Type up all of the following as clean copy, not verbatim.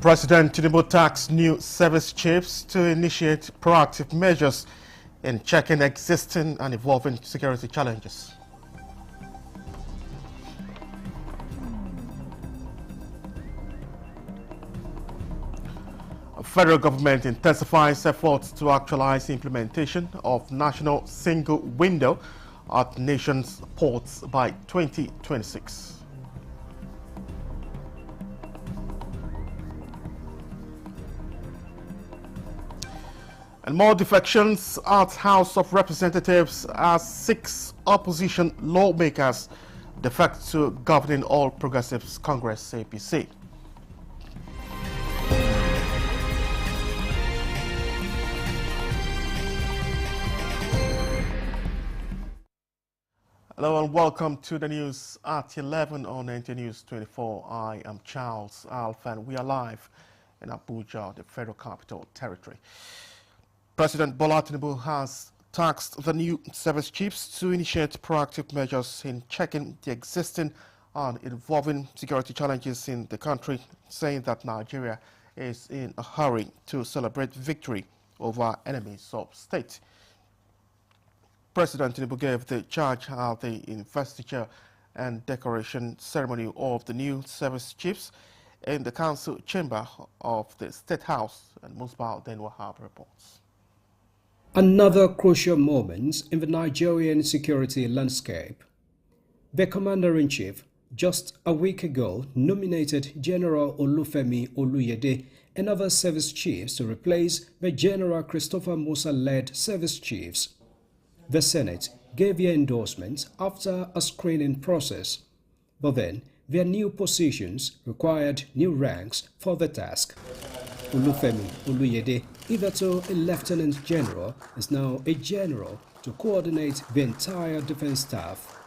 President Tinubu tasked new service chiefs to initiate proactive measures in checking existing and evolving security challenges. The federal government intensifies efforts to actualize the implementation of national single window at nation's ports by 2026. And more defections at House of Representatives as 6 opposition lawmakers defect to governing All Progressives Congress APC. Hello and welcome to the news at 11 on NTA News24. I am Charles Alf and we are live in Abuja, the Federal Capital Territory. President Bola Tinubu has tasked the new service chiefs to initiate proactive measures in checking the existing and evolving security challenges in the country, saying that Nigeria is in a hurry to celebrate victory over enemies of state. President Tinubu gave the charge at the investiture and decoration ceremony of the new service chiefs in the council chamber of the State House, and Musbah then Wahab reports. Another crucial moment in the Nigerian security landscape. The Commander-in-Chief, just a week ago, nominated General Olufemi Oluyede and other service chiefs to replace the General Christopher Musa-led service chiefs. The Senate gave their endorsement after a screening process, but then their new positions required new ranks for the task. Olufemi Oluyede, hitherto a lieutenant general, is now a general to coordinate the entire defense staff.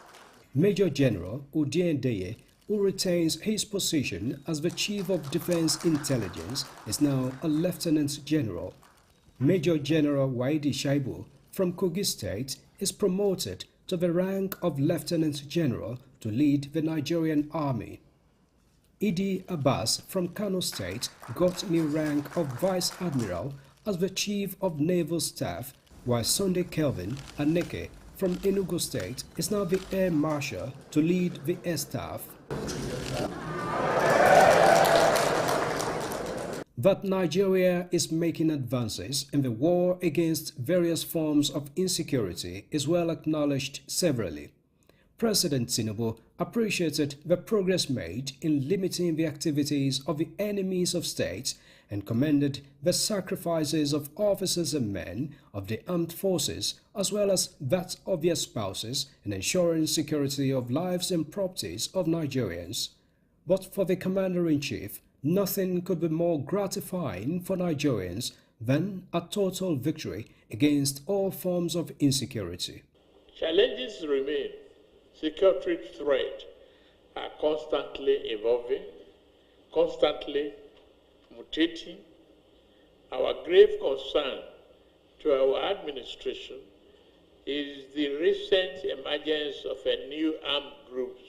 Major General Odiendeye, who retains his position as the Chief of Defense Intelligence, is now a lieutenant general. Major General Waidi Shaibu from Kogi State is promoted to the rank of lieutenant general to lead the Nigerian army. Idi Abbas from Kano State got new rank of Vice Admiral as the Chief of Naval Staff, while Sunday Kelvin Aneke from Enugu State is now the Air Marshal to lead the Air Staff. That Nigeria is making advances in the war against various forms of insecurity is well acknowledged severally. President Tinubu appreciated the progress made in limiting the activities of the enemies of state and commended the sacrifices of officers and men of the armed forces as well as that of their spouses in ensuring security of lives and properties of Nigerians. But for the Commander-in-Chief, nothing could be more gratifying for Nigerians than a total victory against all forms of insecurity. Challenges remain. Security threats are constantly evolving, constantly mutating. Our grave concern to our administration is the recent emergence of a new armed groups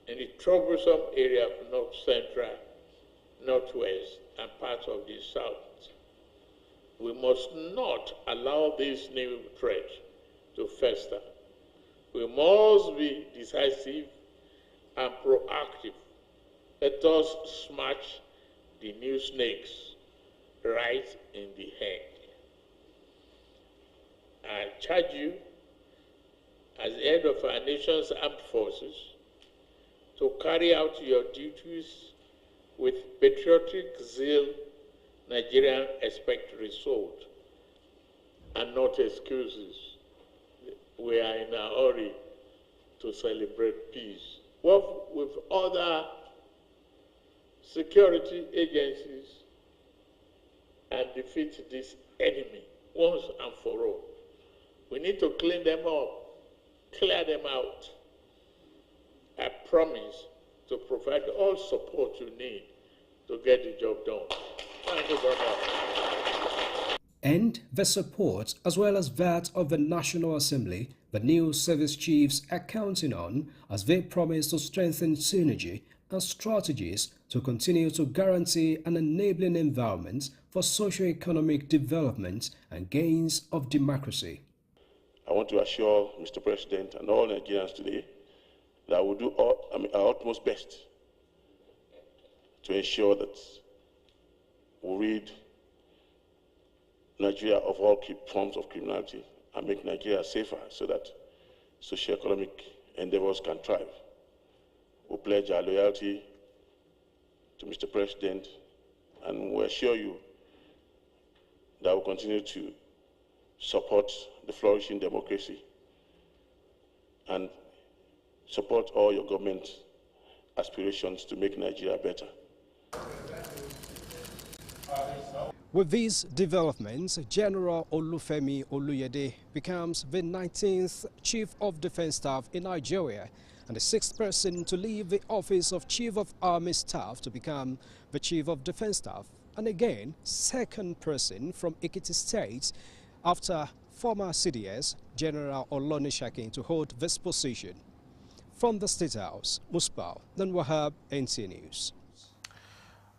in the troublesome area of North Central, Northwest, and parts of the South. We must not allow this new threat to fester. We must be decisive and proactive. Let us smash the new snakes right in the head. I charge you, as head of our nation's armed forces, to carry out your duties with patriotic zeal Nigerians expect result, and not excuses. We are in a hurry to celebrate peace. Work with other security agencies and defeat this enemy once and for all. We need to clean them up, clear them out. I promise to provide all support you need to get the job done. Thank you very much. And the support, as well as that of the National Assembly, the new service chiefs are counting on as they promise to strengthen synergy and strategies to continue to guarantee an enabling environment for socio-economic development and gains of democracy. I want to assure Mr. President and all Nigerians today that we'll do our utmost best to ensure that we rid Nigeria of all forms of criminality and make Nigeria safer so that socio-economic endeavors can thrive. We pledge our loyalty to Mr. President, and we assure you that we'll continue to support the flourishing democracy and support all your government aspirations to make Nigeria better. With these developments, General Olufemi Oluyede becomes the 19th Chief of Defense Staff in Nigeria and the 6th person to leave the office of Chief of Army Staff to become the Chief of Defense Staff, and again, 2nd person from Ekiti State after former CDS General Olonishakin to hold this position. From the State House, Musbal Then Wahab, NTA News.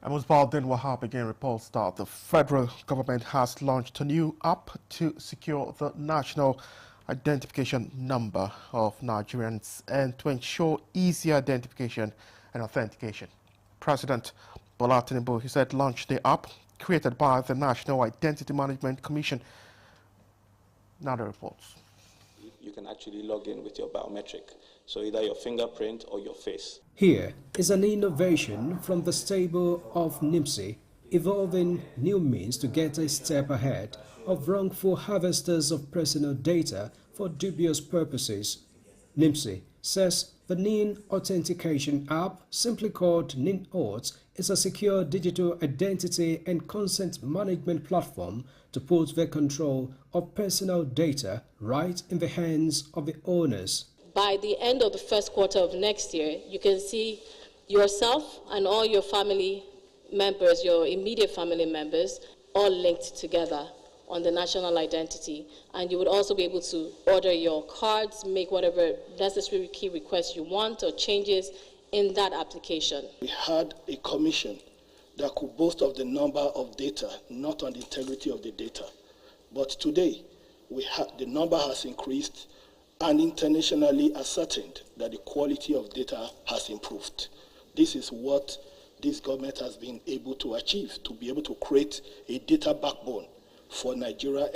Musbal Then Wahab again reports that the federal government has launched a new app to secure the national identification number of Nigerians and to ensure easier identification and authentication. President Bola Tinubu, he said, launched the app created by the National Identity Management Commission. Now the reports. You can actually log in with your biometric, so either your fingerprint or your face. Here is an innovation from the stable of NIMSI, evolving new means to get a step ahead of wrongful harvesters of personal data for dubious purposes. NIMSI says the NIN Authentication app, simply called NIN-Auth, is a secure digital identity and consent management platform to put the control of personal data right in the hands of the owners. By the end of the first quarter of next year, you can see yourself and all your family members, your immediate family members, all linked together on the national identity. And you would also be able to order your cards, make whatever necessary key requests you want or changes in that application. We had a commission that could boast of the number of data, not on the integrity of the data. But today, the number has increased and internationally ascertained that the quality of data has improved. This is what this government has been able to achieve, to be able to create a data backbone for Nigeria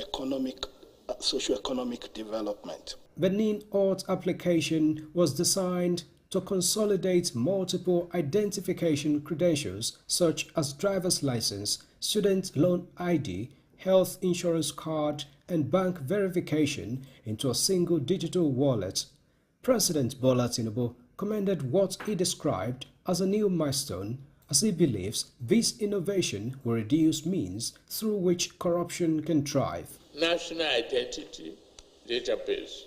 socio-economic development. The NIN-Auth application was designed to consolidate multiple identification credentials such as driver's license, student loan ID, health insurance card, and bank verification into a single digital wallet. President Bola Tinubu commended what he described as a new milestone, as he believes this innovation will reduce means through which corruption can thrive. National identity database,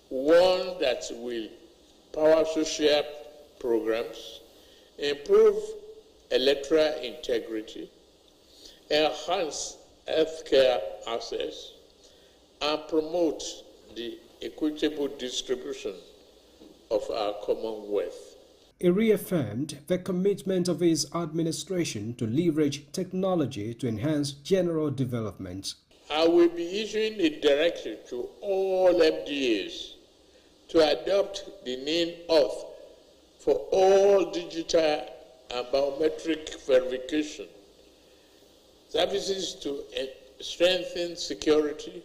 one that will power social programs, improve electoral integrity, enhance healthcare access, and promote the equitable distribution of our common wealth. He reaffirmed the commitment of his administration to leverage technology to enhance general development. I will be issuing a directive to all MDAs to adopt the NIN-Auth for all digital and biometric verification, services to strengthen security,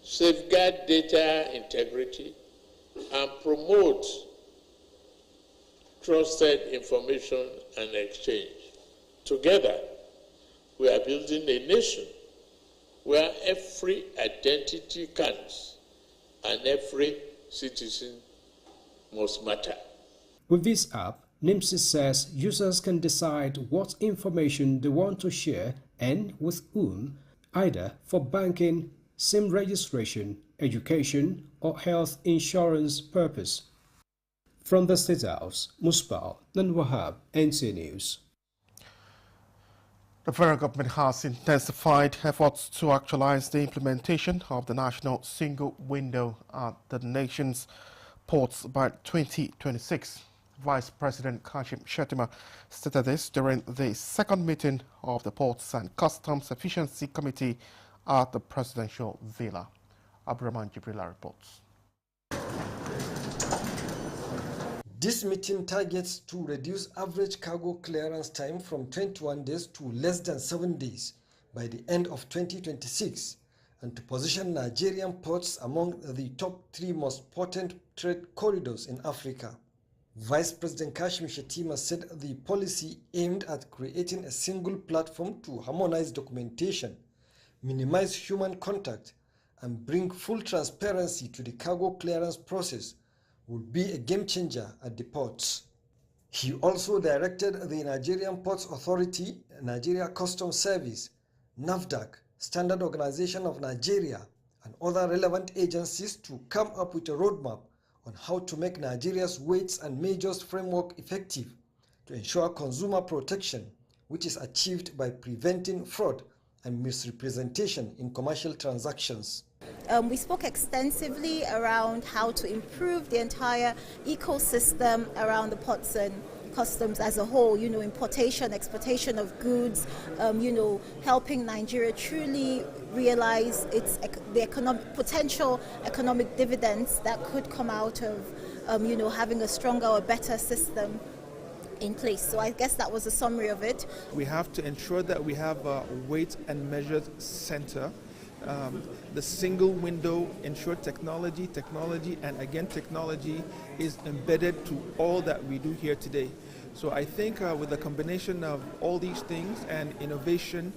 safeguard data integrity, and promote trusted information and exchange. Together, we are building a nation where every identity counts and every citizen must matter. With this app, NIMSI says users can decide what information they want to share and with whom, either for banking, SIM registration, education, or health insurance purpose. From the State House, Musbal Then Wahab, NTA News. The federal government has intensified efforts to actualize the implementation of the national single window at the nation's ports by 2026. Vice President Kashim Shettima stated this during the second meeting of the Ports and Customs Efficiency Committee at the Presidential Villa. Abdurrahman Jibrila reports. This meeting targets to reduce average cargo clearance time from 21 days to less than 7 days by the end of 2026 and to position Nigerian ports among the top 3 most potent trade corridors in Africa. Vice President Kashim Shettima said the policy aimed at creating a single platform to harmonize documentation, minimize human contact, and bring full transparency to the cargo clearance process would be a game changer at the ports. He also directed the Nigerian Ports Authority, Nigeria Customs Service, NAFDAC, Standard Organization of Nigeria, and other relevant agencies to come up with a roadmap on how to make Nigeria's weights and measures framework effective to ensure consumer protection, which is achieved by preventing fraud and misrepresentation in commercial transactions. We spoke extensively around how to improve the entire ecosystem around the ports and customs as a whole, importation, exportation of goods, helping Nigeria truly realize the potential economic dividends that could come out of, having a stronger or better system in place. So I guess that was a summary of it. We have to ensure that we have a weight and measures center. The single window ensure technology, and again technology is embedded to all that we do here today. So I think with the combination of all these things and innovation,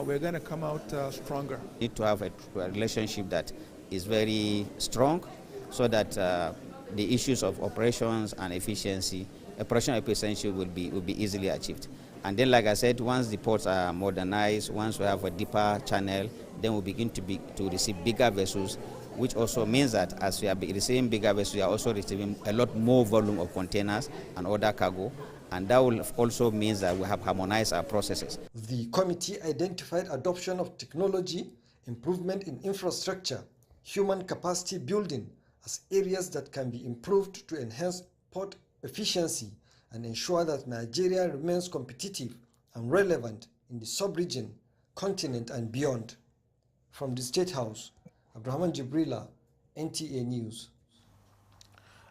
we're going to come out stronger. We need to have a relationship that is very strong so that the issues of operations and efficiency, operational efficiency will be easily achieved. And then, like I said, once the ports are modernized, once we have a deeper channel, then we'll begin to receive bigger vessels, which also means that as we are receiving bigger vessels, we are also receiving a lot more volume of containers and other cargo, and that will also mean that we have harmonized our processes. The committee identified adoption of technology, improvement in infrastructure, human capacity building as areas that can be improved to enhance port efficiency and ensure that Nigeria remains competitive and relevant in the sub-region, continent and beyond. From the State House, Abdurrahman Jibrila, NTA News.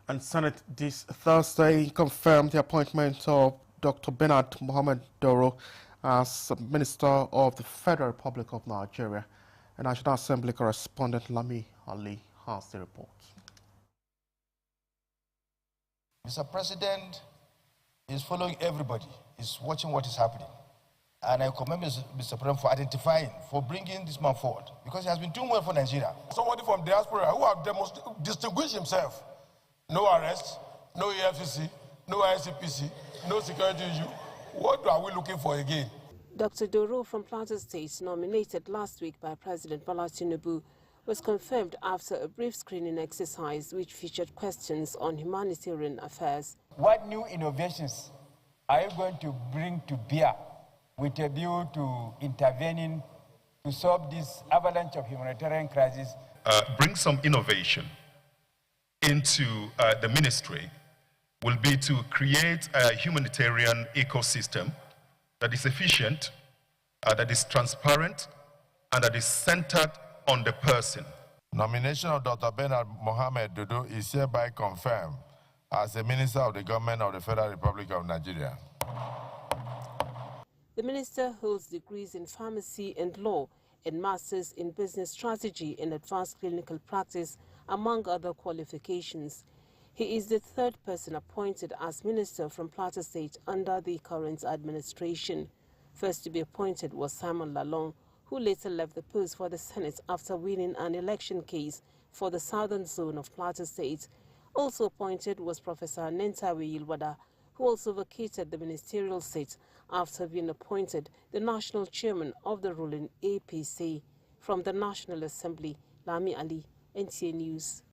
And Senate this Thursday confirmed the appointment of Dr. Bernard Mohammed Doro as Minister of the Federal Republic of Nigeria. And National Assembly correspondent Lami Ali has the report. Mr. President is following everybody, is watching what is happening. And I commend Mr. President for identifying, for bringing this man forward, because he has been doing well for Nigeria. Somebody from diaspora who has distinguished himself. No arrest, no EFCC, no ICPC, no security issue. What are we looking for again? Dr. Doro from Plateau State, nominated last week by President Bola Tinubu, was confirmed after a brief screening exercise which featured questions on humanitarian affairs. What new innovations are you going to bring to bear with a view to intervening to solve this avalanche of humanitarian crisis? Bring some innovation into the ministry will be to create a humanitarian ecosystem that is efficient, that is transparent, and that is centered on the person. Nomination of Dr. Bernard Mohammed Dodo is hereby confirmed as the Minister of the Government of the Federal Republic of Nigeria. The minister holds degrees in pharmacy and law and masters in business strategy and advanced clinical practice, among other qualifications. He is the third person appointed as minister from Plateau State under the current administration. First to be appointed was Simon Lalong, who later left the post for the Senate after winning an election case for the southern zone of Plateau State. Also appointed was Professor Nentawe Yilwada, who also vacated the ministerial seat after being appointed the national chairman of the ruling APC. From the National Assembly, Lami Ali, NTA News.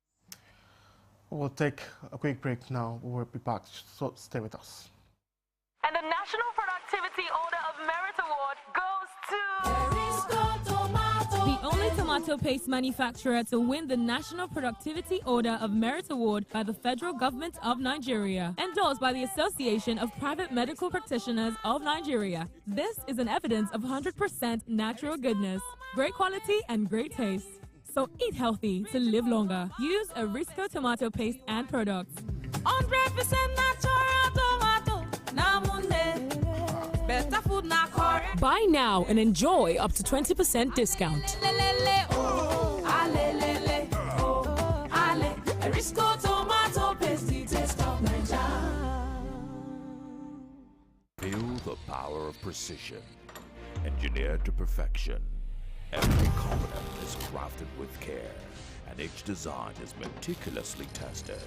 We'll take a quick break now. We'll be back, so stay with us. And the National Productivity Order of Merit Award goes to... The only tomato tomato paste manufacturer to win the National Productivity Order of Merit Award by the Federal Government of Nigeria, endorsed by the Association of Private Medical Practitioners of Nigeria. This is an evidence of 100% natural goodness, great quality and great taste. So eat healthy to live longer. Use Arisco tomato paste and products. 100% natural tomato. Better food na correct. Buy now and enjoy up to 20% discount. Arisco tomato paste, the taste of Nigeria. Feel the power of precision, engineered to perfection. Every component is crafted with care, and each design is meticulously tested.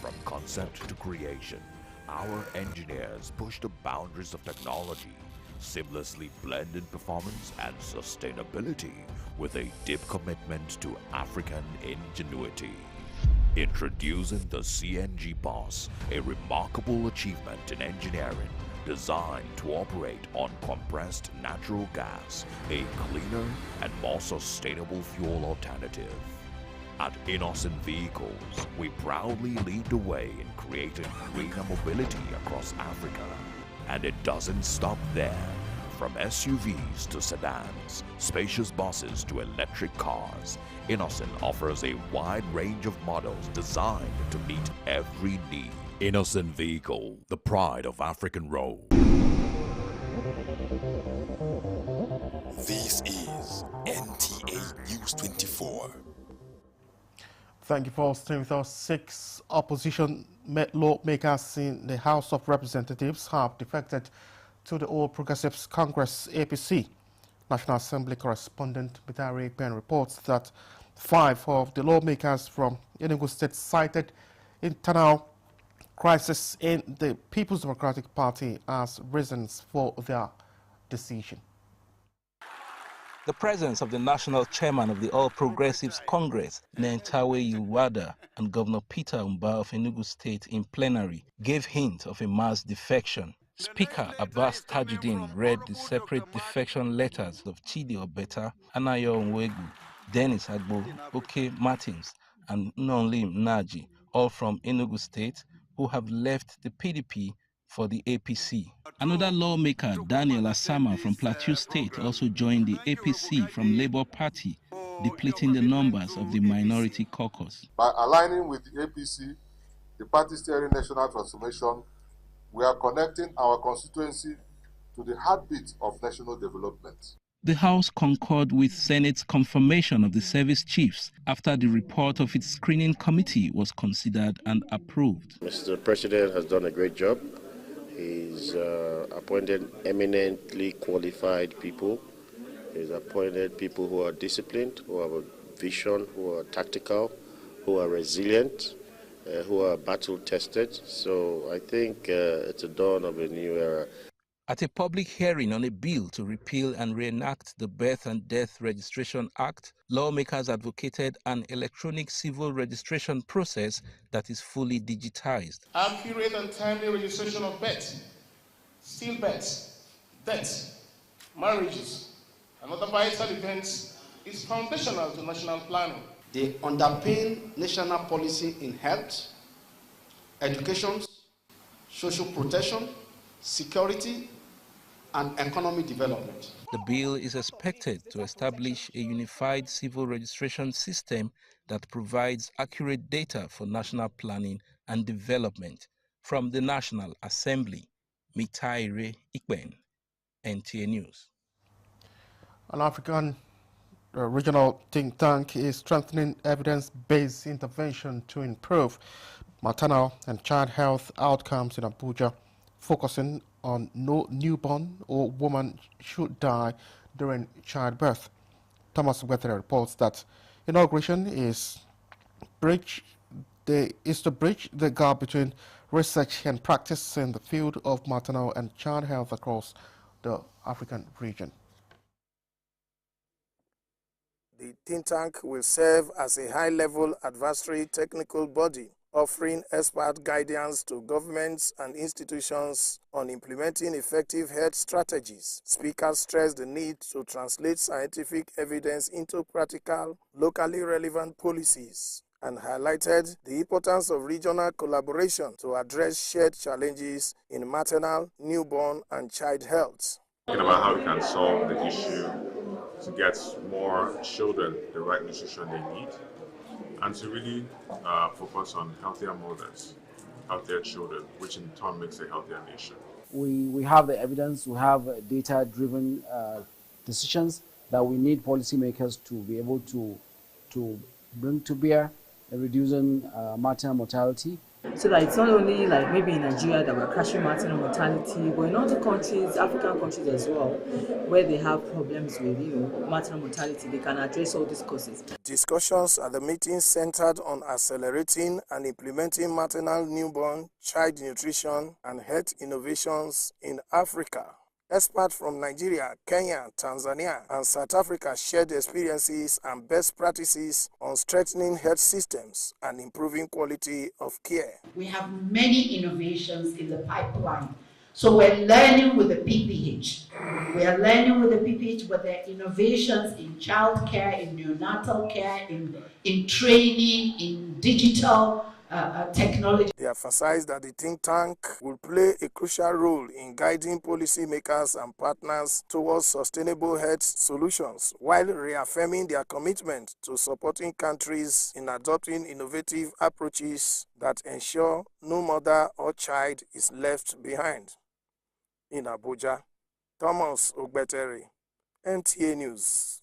From concept to creation, our engineers push the boundaries of technology, seamlessly blending performance and sustainability with a deep commitment to African ingenuity. Introducing the CNG Boss, a remarkable achievement in engineering designed to operate on compressed natural gas, a cleaner and more sustainable fuel alternative. At Innocent Vehicles, we proudly lead the way in creating greener mobility across Africa. And it doesn't stop there. From SUVs to sedans, spacious buses to electric cars, Innocent offers a wide range of models designed to meet every need. Innocent Vehicle, the pride of African Road. This is NTA News24. Thank you for staying with us. 6 opposition lawmakers in the House of Representatives have defected to the All Progressives Congress APC. National Assembly correspondent Bitari Pen reports that 5 of the lawmakers from Enugu State cited internal crisis in the People's Democratic Party as reasons for their decision. The presence of the national chairman of the All Progressives Congress, Nentawe Yuwada, and Governor Peter Umba of Enugu State in plenary gave hint of a mass defection. Speaker Abbas Tajuddin read the separate defection letters of Chidi Obeta, Anayo Nwegu, Dennis Agbo, Oke Martins, and Nonlim Naji, all from Enugu State, who have left the PDP for the APC. Another lawmaker, Daniel Asama from Plateau State, also joined the APC from Labour Party, depleting the numbers of the minority caucus. By aligning with the APC, the party steering national transformation, we are connecting our constituency to the heartbeat of national development. The House concurred with Senate's confirmation of the service chiefs after the report of its screening committee was considered and approved. Mr. President has done a great job. He's appointed eminently qualified people. He's appointed people who are disciplined, who have a vision, who are tactical, who are resilient, who are battle-tested. So I think it's a dawn of a new era. At a public hearing on a bill to repeal and reenact the Birth and Death Registration Act, lawmakers advocated an electronic civil registration process that is fully digitized. Accurate and timely registration of births, stillbirths, deaths, marriages, and other vital events is foundational to national planning. They underpin national policy in health, education, social protection, security, and economic development. The bill is expected to establish a unified civil registration system that provides accurate data for national planning and development. From the National Assembly, Mitaire Ikben, NTA News. An African regional think tank is strengthening evidence-based intervention to improve maternal and child health outcomes in Abuja, focusing on no newborn or woman should die during childbirth. Thomas Weather reports that inauguration is to bridge the gap between research and practice in the field of maternal and child health across the African region. The think tank will serve as a high-level advisory technical body offering expert guidance to governments and institutions on implementing effective health strategies. Speakers stressed the need to translate scientific evidence into practical, locally relevant policies, and highlighted the importance of regional collaboration to address shared challenges in maternal, newborn, and child health. Talking about how we can solve the issue to get more children the right nutrition they need, and to really focus on healthier mothers, healthier children, which in turn makes a healthier nation. We have the evidence, we have data-driven decisions that we need policymakers to be able to bring to bear, reducing maternal mortality. So that it's not only like maybe in Nigeria that we're crashing maternal mortality, but in other countries, African countries as well, where they have problems with maternal mortality, they can address all these causes. Discussions at the meeting centered on accelerating and implementing maternal, newborn, child nutrition and health innovations in Africa. Experts from Nigeria, Kenya, Tanzania, and South Africa shared experiences and best practices on strengthening health systems and improving quality of care. We have many innovations in the pipeline. So we're learning with the PPH. We are learning with the PPH, but there are innovations in child care, in neonatal care, in training, in digital technology. They emphasized that the think tank will play a crucial role in guiding policymakers and partners towards sustainable health solutions, while reaffirming their commitment to supporting countries in adopting innovative approaches that ensure no mother or child is left behind. In Abuja, Thomas Ogbetere, NTA News.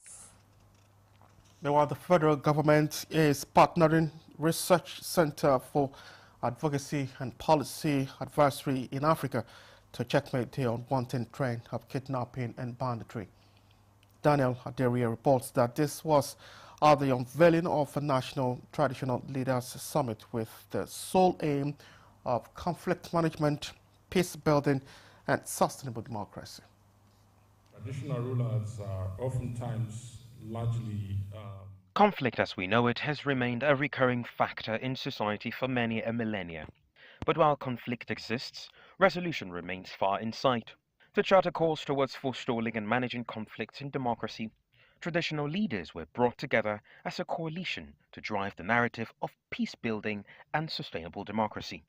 Meanwhile, the federal government is partnering Research Center for Advocacy and Policy Advisory in Africa to checkmate the unwanted trend of kidnapping and banditry. Daniel Aderia reports that this was at the unveiling of a National Traditional Leaders Summit with the sole aim of conflict management, peace building, and sustainable democracy. Traditional rulers are oftentimes largely conflict as we know it has remained a recurring factor in society for many a millennia. But while conflict exists, resolution remains far in sight. To chart a course towards forestalling and managing conflicts in democracy, traditional leaders were brought together as a coalition to drive the narrative of peace-building and sustainable democracy.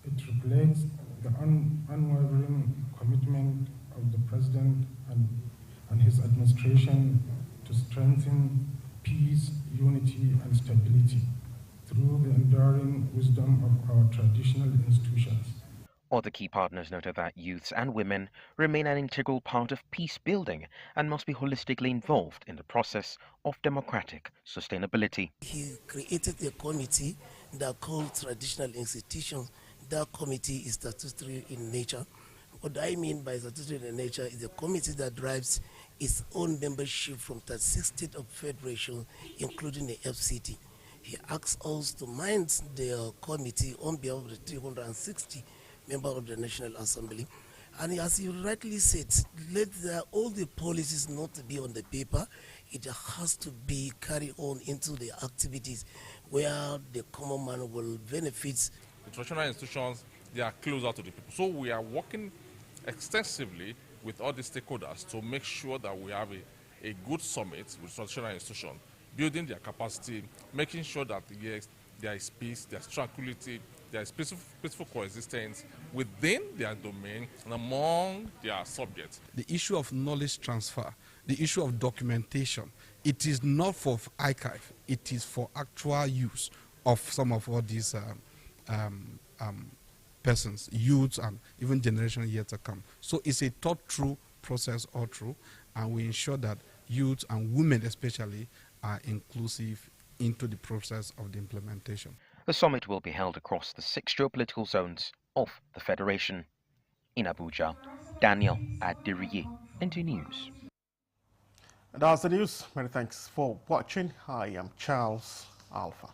It reflects the unwavering commitment of the President and his administration to strengthen peace, unity, and stability through the enduring wisdom of our traditional institutions. Other key partners noted that youths and women remain an integral part of peace building and must be holistically involved in the process of democratic sustainability. He created a committee that called traditional institutions. That committee is statutory in nature. What I mean by statutory in nature is a committee that drives its own membership from 36 states of federation, including the FCT. He asks us to mind the committee on behalf of the 360 members of the National Assembly. And as you rightly said, let all the policies not be on the paper. It has to be carried on into the activities where the common man will benefit. The traditional institutions, they are closer to the people. So we are working extensively with all the stakeholders to make sure that we have a good summit with traditional institutions, building their capacity, making sure that yes, there is peace, there is tranquility, there is peaceful coexistence within their domain and among their subjects. The issue of knowledge transfer, the issue of documentation, it is not for archive, it is for actual use of some of all these persons, youths, and even generations yet to come. So it's a thought through process all through, and we ensure that youth and women especially are inclusive into the process of the implementation. The summit will be held across the 6 geopolitical zones of the Federation. In Abuja, Daniel Adiriye, NTA News. And that's the news. Many thanks for watching. I am Charles Alpha.